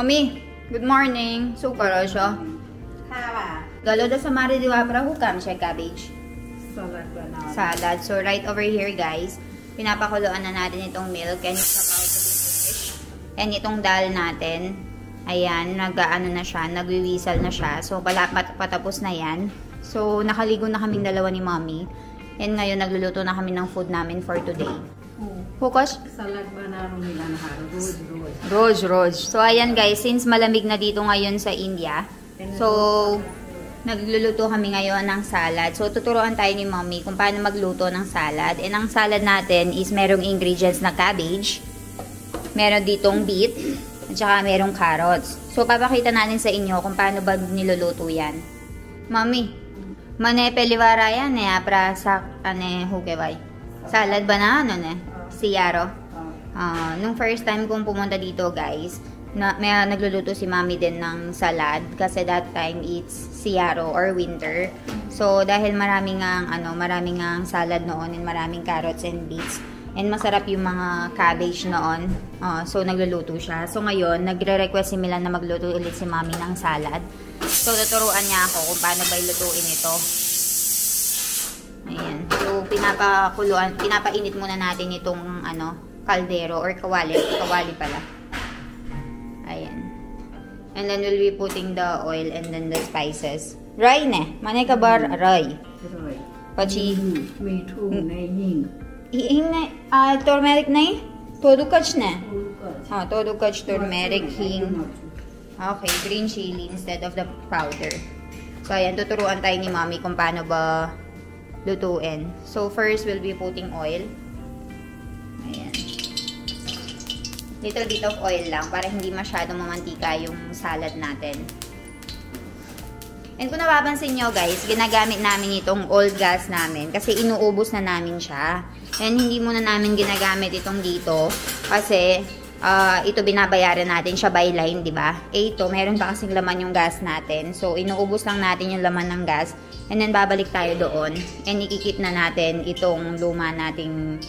Mommy, good morning. So, siya. Galo da sa mari diwa para hukam siya cabbage. Salad. So, right over here, guys, pinapakuluan na natin itong milk and it's about to be finished. And itong dal natin, ayan, nag-ano na siya, nagwiwisal na siya. So, patapos na yan. So, nakaligo na kaming dalawa ni Mommy. And ngayon, nagluluto na kami ng food namin for today. Hukas? Salad ba na nila na rose. Rose. So, ayan guys, since malamig na dito ngayon sa India, so, nagluluto kami ngayon ng salad. So, tuturuan tayo ni Mommy kung paano magluto ng salad. And ang salad natin is merong ingredients na cabbage, meron ditong beet, at saka merong carrots. So, papakita natin sa inyo kung paano ba niluluto yan. Mommy, mane peliwara yan pra sa hukeway. Salad ba na siyaro? Nung first time kong pumunta dito guys, may nagluluto si Mommy din ng salad kasi that time it's siyaro or winter. So dahil maraming ang salad noon and maraming carrots and beets and masarap yung mga cabbage noon. So nagluluto siya. So ngayon nagre-request si Milan na magluto ulit si Mommy ng salad. So tuturuan niya ako kung paano ba ilutuin ito. Ayan. So, pinapainit muna natin itong, kaldero or kawali. Kawali pala. Ayan. And then, we'll be putting the oil and then the spices. Rai ne. Mane ka bar rai. Pachi. Mithu ne hing. Hing ne. Turmeric ne? Todo kach ne? Todo kach, turmeric, hing. Okay, green chili instead of the powder. So, ayan. Tuturuan tayo ni Mommy kung paano ba lutuin. So, first, we'll be putting oil. Ayan. Little bit of oil lang para hindi masyadong mamantika yung salad natin. And kung napapansin nyo, guys, ginagamit namin itong old gas namin kasi inuubos na namin siya. And hindi muna namin ginagamit itong dito kasi ito binabayaran natin siya by line, di ba? Ito, meron pa kasing laman yung gas natin. So, inuubos lang natin yung laman ng gas. And then, babalik tayo doon. And, ikikip na natin itong luma nating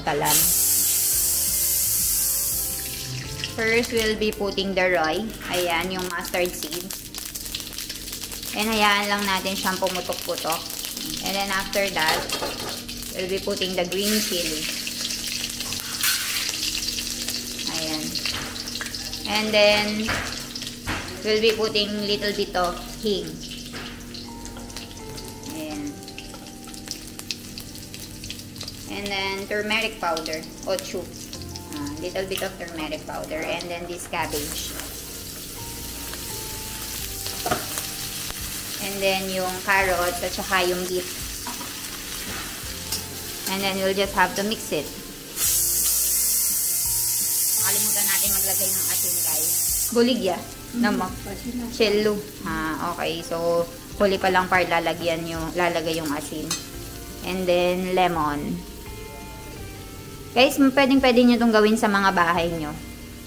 kalan. First, we'll be putting the rye. Ayan, yung mustard seeds. And, hayaan lang natin siyang pumutok-putok. And then, after that, we'll be putting the green chili. Ayan. And then, we'll be putting little bit of hing. And then, turmeric powder, ochu. Little bit of turmeric powder. And then, this cabbage. And then, yung carrots at saka yung beet. And then, we'll just have to mix it. Nakalimutan natin maglagay ng asin, guys. Buligya. Namak. Cello. Okay. So, huli pa lang part lalagay yung asin. And then, lemon. Guys, pwedeng-pwede nyo itong gawin sa mga bahay nyo.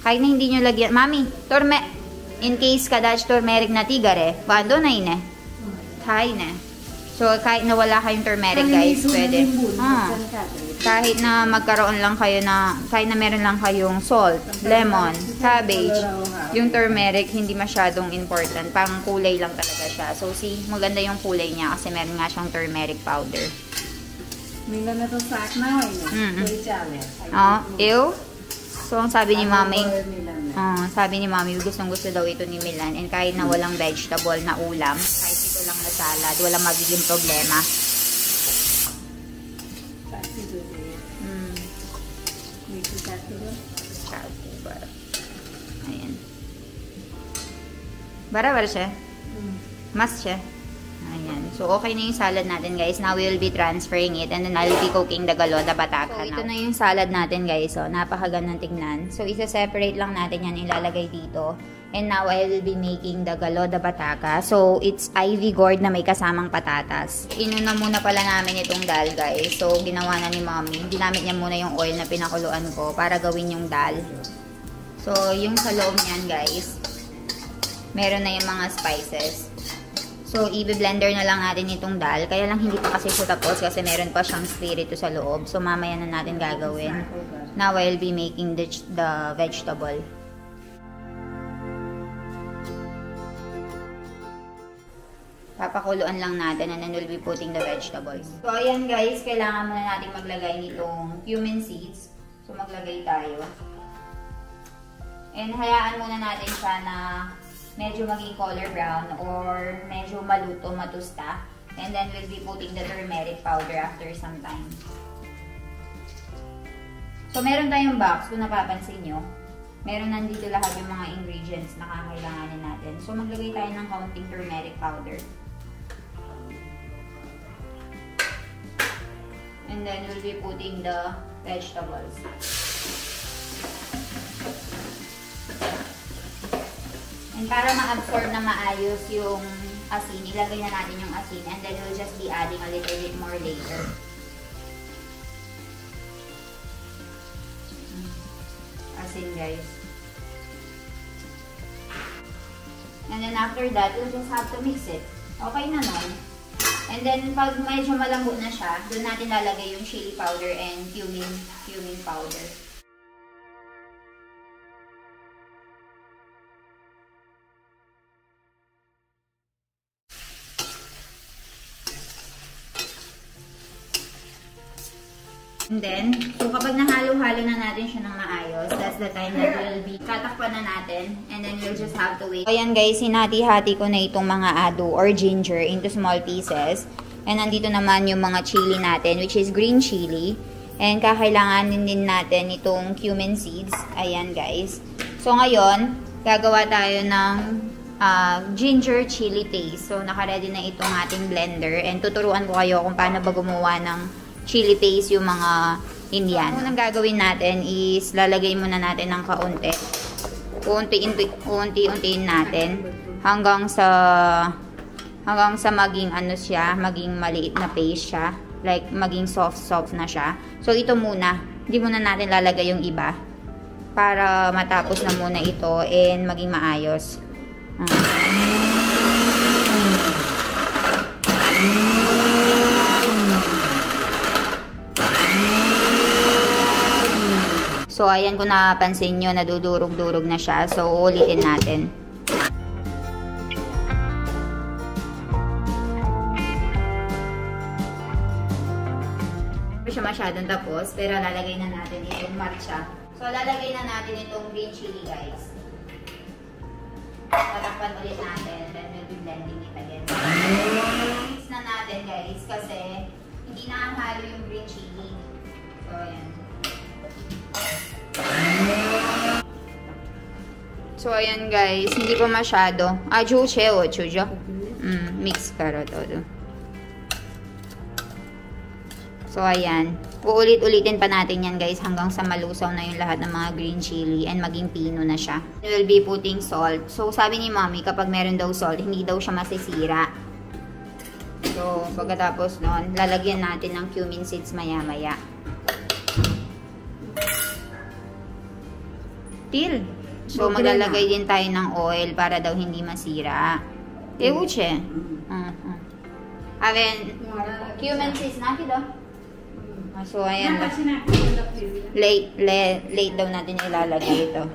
Kahit na hindi nyo lagyan. Mami, in case kadach turmeric na tigare, bando na ine. Thai na. So, kahit na wala kayong turmeric, guys, pwede. Kahit na magkaroon lang kayo kahit na meron lang kayong salt, lemon, cabbage, yung turmeric, hindi masyadong important. Pang kulay lang talaga siya. So, maganda yung kulay niya kasi meron nga siyang turmeric powder. Milan na to sak na ew. So, ang sabi ni Mommy, gustong-gusto daw ito ni Milan. And kahit na walang vegetable na ulam, kahit ito lang na salad, walang magiging problema. Ayan. Bara siya. Mas siya. Ayan. So, okay na yung salad natin, guys. Now, we will be transferring it. And then, I'll be cooking the galo de batata. So, ito na yung salad natin, guys. So, napakagandang tingnan. So, isa-separate lang natin yan. Ilalagay dito. And now, I will be making the galo de batata. So, it's ivy gourd na may kasamang patatas. Inuna muna pala namin itong dal, guys. So, ginawa na ni Mommy. Ginamit niya muna yung oil na pinakuluan ko para gawin yung dal. So, yung sa loob niyan, guys, meron na yung mga spices. So, i-blender na lang natin itong dal. Kaya lang hindi pa kasi siya tapos kasi meron pa siyang spirito sa loob. So, mamaya na natin gagawin. Now, I'll be making the vegetable. Papakuluan lang natin and then we'll be putting the vegetables. So, ayan guys, kailangan muna natin maglagay nitong cumin seeds. So, maglagay tayo. And hayaan muna natin siya na medyo maging color brown or medyo maluto, matusta. And then we'll be putting the turmeric powder after some time. So, meron tayong box kung napapansin nyo. Meron nandito lahat yung mga ingredients na kakailanganin natin. So, maglagay tayo ng kaunting turmeric powder. And then, we'll be putting the vegetables. And para ma-absorb na maayos yung asin, ilagay na natin yung asin. And then, we'll just be adding a little bit more later. Asin, guys. And then, after that, we'll just have to mix it. Okay na nun. And then, pag medyo malambot na siya, doon natin lalagay yung chili powder and cumin powder. And then, so kapag nahalo-halo na natin siya ng maayos, that's the time that we'll be tatakpan na natin. And then, you'll just have to wait. Ayan guys, hinati-hati ko na itong mga ado or ginger into small pieces. And nandito naman yung mga chili natin, which is green chili. And kakailanganin din natin itong cumin seeds. Ayan guys. So ngayon, gagawa tayo ng ginger chili paste. So naka-ready na itong ating blender. And tuturuan ko kayo kung paano ba gumawa ng chili paste yung mga Indian. Ang gagawin natin is lalagay muna natin ng kaunti. Unti-untiin natin hanggang sa maging ano siya, maging maliit na paste siya. Like maging soft na siya. So ito muna. Hindi muna natin lalagay yung iba para matapos na muna ito and maging maayos. So, ayan kung napansin nyo, nadudurog-durog na siya. So, ulitin natin. Hindi siya masyadong tapos, pero lalagay na natin itong matcha. So, lalagay na natin itong green chili, guys. Tatakpan ulit natin, then we'll be blending it again. Mix na natin, guys, kasi hindi nakahalo yung green chili. So, ayan. So, ayan guys, hindi pa masyado. Juche, chujo. Mix karo todo. So, ayan. Uulit-ulitin pa natin yan guys hanggang sa malusaw na yung lahat ng mga green chili and maging pino na siya. We'll be putting salt. So, sabi ni mommy, kapag meron daw salt, hindi daw siya masisira. So, pagkatapos nun, lalagyan natin ng cumin seeds maya-maya. So, maglalagay din tayo ng oil para daw hindi masira. Uche. Aven, cumin seeds na kito. So, ayan. Late daw natin ilalagay ito.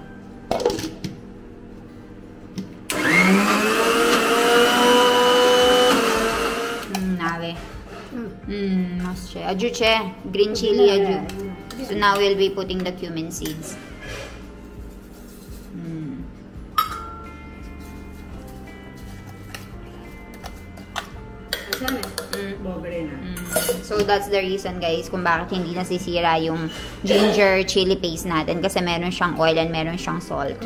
Nave. Masche. Ajuche. Green chili aju. So, now we'll be putting the cumin seeds. So, that's the reason guys kung bakit hindi nasisira yung ginger chili paste natin kasi meron siyang oil and meron siyang salt.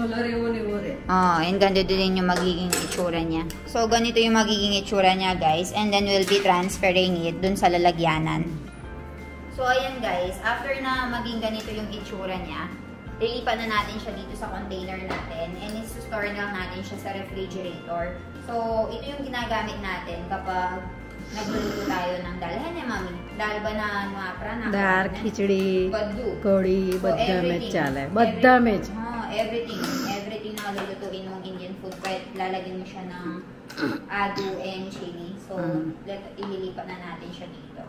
And ganito din yung magiging itsura niya. So, ganito yung magiging itsura niya guys and then we'll be transferring it dun sa lalagyanan. So, ayan guys, after na maging ganito yung itsura niya, lilipat na natin siya dito sa container natin and i-store lang natin siya sa refrigerator. So, ito yung ginagamit natin kapag nagluluto tayo ng dal. Hey, mami, dal ba na prana? Dal, khichdi, kodi, badda mein chala. Badda mein. Everything na lulutuin ng Indian food, lalagyan mo siya ng adu and chili. So, ililipat na natin siya dito.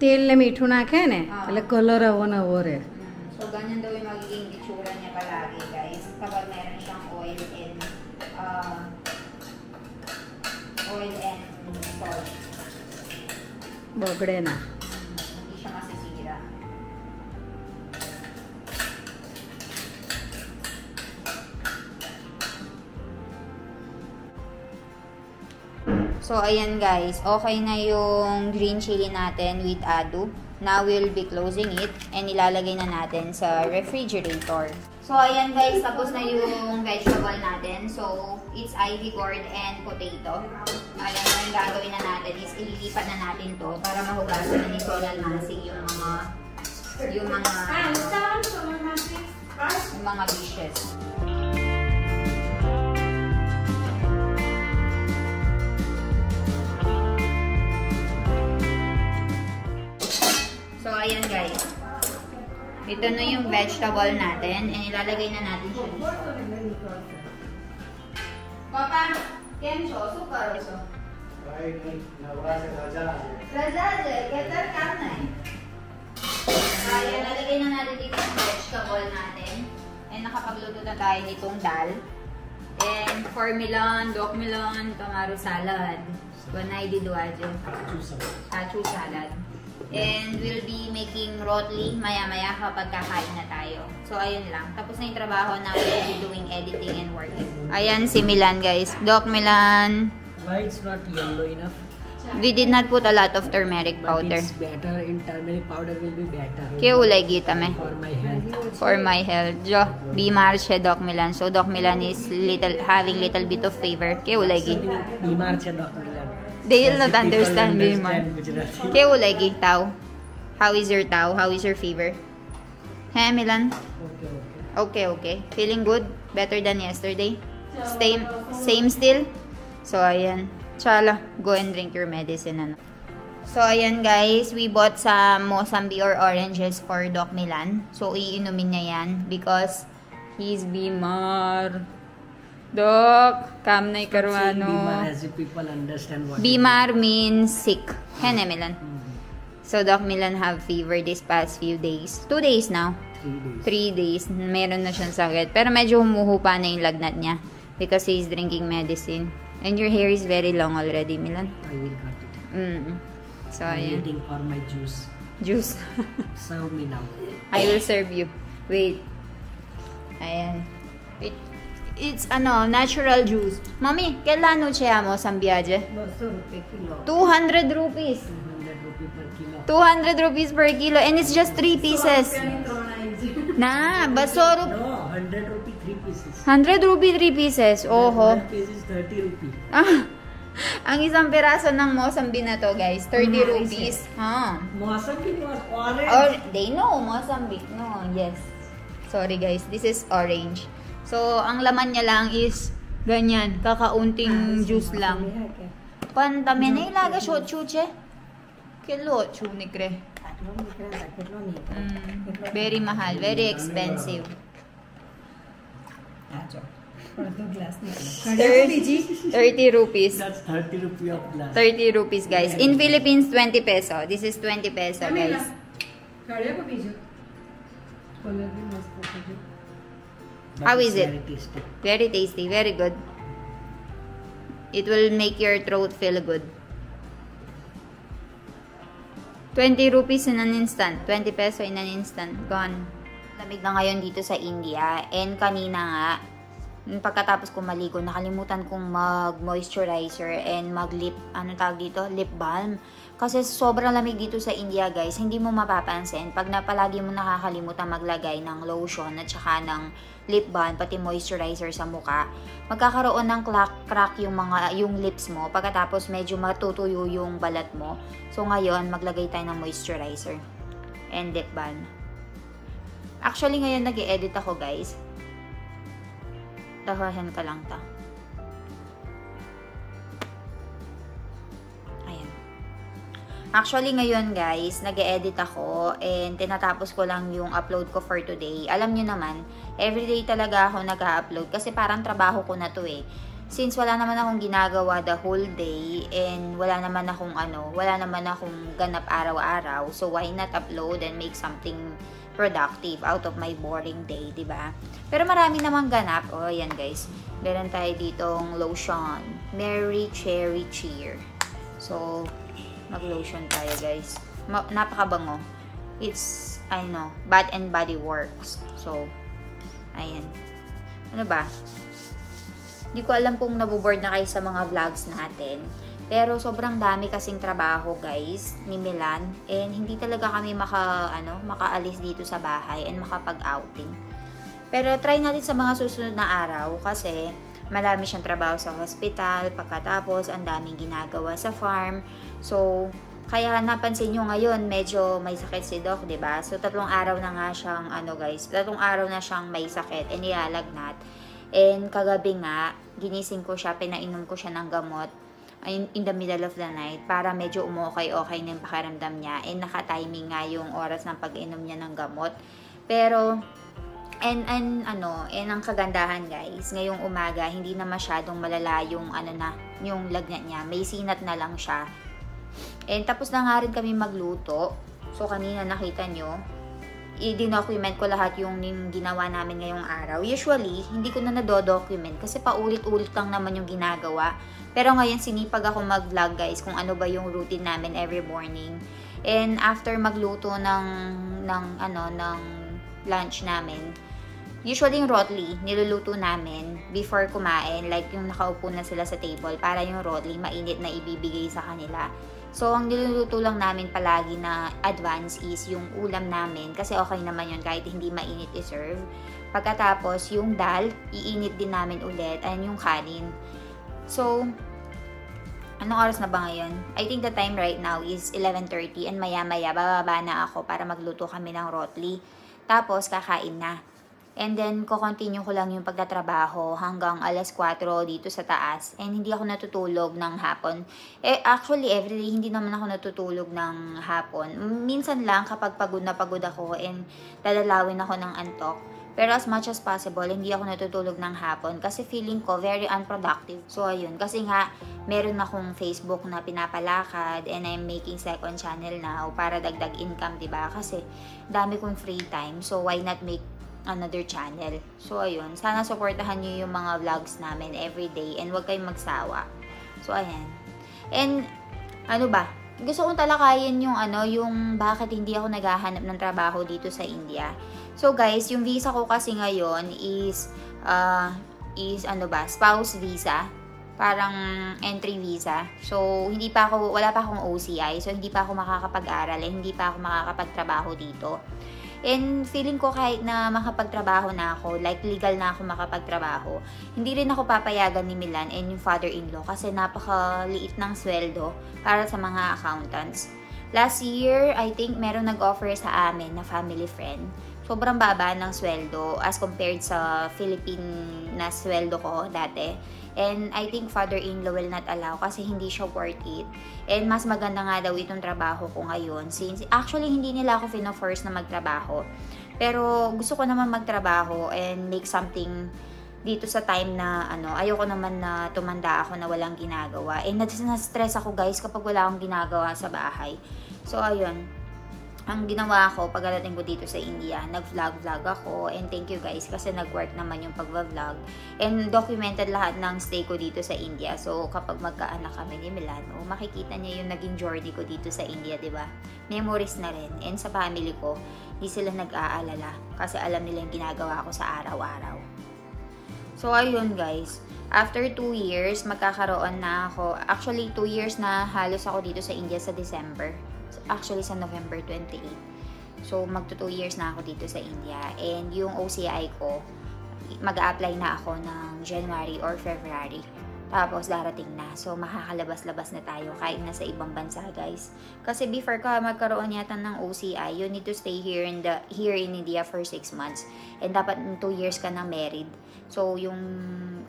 तेल ले मीठू नाखे ने એટલે કલર આવવાનો ઓરે So ganyan daw yung magiging itsura niya palagi guys kapag meron siyang oil and salt. बगड़े ना. Hindi siya masisira. So, ayan guys. Okay na yung green chili natin with adu. Now, we'll be closing it and ilalagay na natin sa refrigerator. So, ayan guys. Tapos na yung vegetable natin. So, it's ivy gourd and potato. Ayan, yung gagawin na natin is ililipat na natin to para mahugasan na ni Solal Masig yung mga dishes. So, ayan guys. Ito na yung vegetable natin and ilalagay na natin siya. Papa, केम છો? શું કરો છો? રજા છે, ખેતર કામ નહીં. Ayan, lalagay na natin dito yung vegetable natin. And nakapagluto na tayo nitong dal. And for melon, dok melon, tomato salad. Banay di duadyo. Tachu salad. And we'll be making rotli maya-maya kapag kakain na tayo. So, ayun lang. Tapos na yung trabaho na we'll be doing editing and working. Ayan si Milan, guys. Doc Milan. Why it's not yellow enough? We did not put a lot of turmeric powder. But it's better in turmeric powder will be better. Kyo ulay gita me. For my health. For my health. Jo, बीमार छे Doc Milan. So, Doc Milan is having little bit of fever. Kyo ulay gi. बीमार छे Doc Milan. They will not understand बीमार. Gujarati. Kyo ulay gi, Tao? How is your Tao? How is your fever? Hey, Milan? Okay. Feeling good? Better than yesterday? Same still? So, ayan. Chala, go and drink your medicine. Ano. So, ayan guys. We bought some Mosambi or oranges for Doc Milan. So, iinumin niya yan because he's bimar. Doc, kam na ikaruano. Bimar as if people understand what Bimar means sick. Hene, Milan. So, Doc Milan have fever this past few days. 2 days now. 3 days. Meron na siyang sakit. Pero medyo humuhupa na yung lagnat niya because he's drinking medicine. And your hair is very long already, Milan. I will cut it. So, I'm ayan. waiting for my juice. Juice. Serve me now. I will serve you. Wait. Ayan. It's natural juice. Mami, kailan siya mo sambiaje? 200 200 rupees. 200 rupees per kilo. And it's just 3 pieces. Na, basoro. No, 100 rupee 3 pieces. 100 rupee 3 pieces. Oho. 1 piece is 30 rupee. Ang isang piraso ng Mosambi na to, guys. 30 rupees. Mosambi was orange. They know, Mosambi. No, yes. Sorry, guys. This is orange. So, ang laman niya lang is ganyan. Kakaunting juice lang. Pantame na ilaga shot chuche. Kilo chunikre. Very mahal. Very expensive. 30 rupees. That's 30 rupee of glass. 30 rupees, guys. In Philippines, 20 peso. This is 20 peso, guys. How is it? Very tasty. Very tasty. Very good. It will make your throat feel good. 20 rupees in an instant. 20 peso in an instant. Gone. Lamig na ngayon dito sa India. And kanina nga, pagkatapos ko maligo, nakalimutan kong mag-moisturizer and mag-lip, lip balm. Kasi sobrang lamig dito sa India, guys. Hindi mo mapapansin. Pag palagi mo nakakalimutan maglagay ng lotion at saka ng lip balm, pati moisturizer sa mukha, magkakaroon ng crack yung lips mo. Pagkatapos medyo matutuyo yung balat mo. So ngayon, maglagay tayo ng moisturizer and lip balm. Actually, ngayon nag-e-edit ako, guys. Tahahan ka lang ta. Ayan. Actually, ngayon guys, nag-e-edit ako and tinatapos ko lang yung upload ko for today. Alam nyo naman, everyday talaga ako nag-upload kasi parang trabaho ko na to eh. Since wala naman akong ginagawa the whole day and wala naman akong ganap araw-araw. So, why not upload and make something productive out of my boring day, diba? Pero marami namang ganap. O, yan guys. Meron tayo ditong lotion. Mary Cherry Cheer. So, mag-lotion tayo guys. Napakabango. It's, Bath and Body Works. So, ayan. Ano ba? Hindi ko alam kung naboboard na kayo sa mga vlogs natin. Pero sobrang dami kasing trabaho guys ni Milan. And hindi talaga kami makaalis dito sa bahay and makapag-outing. Pero try natin sa mga susunod na araw kasi marami siyang trabaho sa hospital. Pagkatapos, ang daming ginagawa sa farm. So, kaya napansin nyo ngayon, medyo may sakit si Doc, 'di ba? So, 3 araw na nga siyang, 3 araw na siyang may sakit and nilalagnat. And kagabi nga, ginising ko siya, pinainom ko siya ng gamot in the middle of the night para medyo okay na yung pakiramdam niya. And naka-timing nga yung oras ng pag-inom niya ng gamot. Pero, ang kagandahan guys, ngayong umaga, hindi na masyadong malala yung, yung lagnat niya. May sinat na lang siya. And tapos na nga rin kami magluto. So, kanina nakita nyo, i-document ko lahat yung ginawa namin ngayong araw. Usually, hindi ko na nado-document kasi paulit-ulit lang naman yung ginagawa. Pero ngayon, sinipag ako mag-vlog guys kung ano ba yung routine namin every morning. And after magluto ng lunch namin, usually yung rotli, niluluto namin before kumain. Like yung nakaupo na sila sa table para yung rotli mainit na ibibigay sa kanila. So, ang niluluto lang namin palagi na advance is yung ulam namin kasi okay naman yun kahit hindi mainit i-serve. Pagkatapos, yung dal, iinit din namin ulit and yung kanin. So, anong oras na ba ngayon? I think the time right now is 11:30 and maya-maya bababa na ako para magluto kami ng rotli. Tapos, kakain na. And then, ko-continue ko lang yung pagtatrabaho hanggang 4:00 dito sa taas. And hindi ako natutulog ng hapon. Actually, everyday, hindi naman ako natutulog ng hapon. Minsan lang kapag pagod na pagod ako and dadalawin ako ng antok. Pero as much as possible, hindi ako natutulog ng hapon kasi feeling ko very unproductive. So, ayun. Kasi nga, meron akong Facebook na pinapalakad and I'm making second channel now para dagdag income, diba? Kasi dami kong free time. So, why not make another channel? So, ayun. Sana supportahan nyo yung mga vlogs namin everyday and huwag kayong magsawa. So, ayan. And, gusto kong talakayin yung yung bakit hindi ako naghahanap ng trabaho dito sa India. So, guys, yung visa ko kasi ngayon is spouse visa. Parang entry visa. So, wala pa akong OCI. So, hindi pa ako makakapag-aral and hindi pa ako makakapagtrabaho dito. And feeling ko kahit na makapagtrabaho na ako, like legal na ako makapagtrabaho, hindi rin ako papayagan ni Milan and yung father-in-law kasi napakaliit ng sweldo para sa mga accountants. Last year, I think meron nag-offer sa amin na family friend. Sobrang baba ng sweldo as compared sa Philippine na sweldo ko dati. And I think father-in-law will not allow kasi hindi siya worth it. And mas maganda nga daw itong trabaho ko ngayon. Since actually hindi nila ako fina-force na magtrabaho. Pero gusto ko naman magtrabaho and make something dito sa time na ayoko naman na tumanda ako na walang ginagawa. And na-stress ako guys kapag wala akong ginagawa sa bahay. So ayun. Ang ginawa ko pagdating ko dito sa India, nag-vlog ako and thank you guys kasi nag-work naman yung pag-vlog and documented lahat ng stay ko dito sa India. So kapag magkaanak kami ni Milano, makikita niya yung naging journey ko dito sa India, 'di ba? Memories na rin. And sa family ko, hindi sila nag-aalala kasi alam nila yung ginagawa ko sa araw-araw. So ayun guys, after 2 years magkakaroon na ako. Actually 2 years na halos ako dito sa India sa December. Actually, sa November 28. So, magto 2 years na ako dito sa India. And yung OCI ko, mag-a-apply na ako ng January or February. Tapos, darating na. So, makakalabas-labas na tayo kahit nasa ibang bansa, guys. Kasi before ka magkaroon yata ng OCI, you need to stay here in India for 6 months. And dapat 2 years ka nang married. So, yung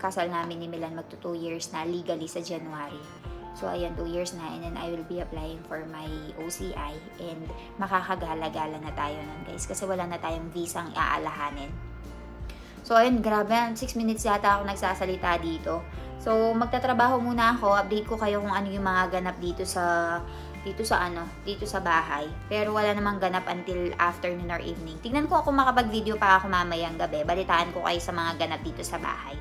kasal namin ni Milan, magto 2 years na legally sa January. So, ayan, 2 years na and then I will be applying for my OCI and makakagala-gala na tayo nun, guys. Kasi wala na tayong visang aalahanin. So, ayun, grabe. 6 minutes yata ako nagsasalita dito. So, magtatrabaho muna ako. Update ko kayo kung ano yung mga ganap dito sa bahay. Pero wala namang ganap until afternoon or evening. Tignan ko kung makapag-video pa ako mamayang gabi. Balitaan ko kayo sa mga ganap dito sa bahay.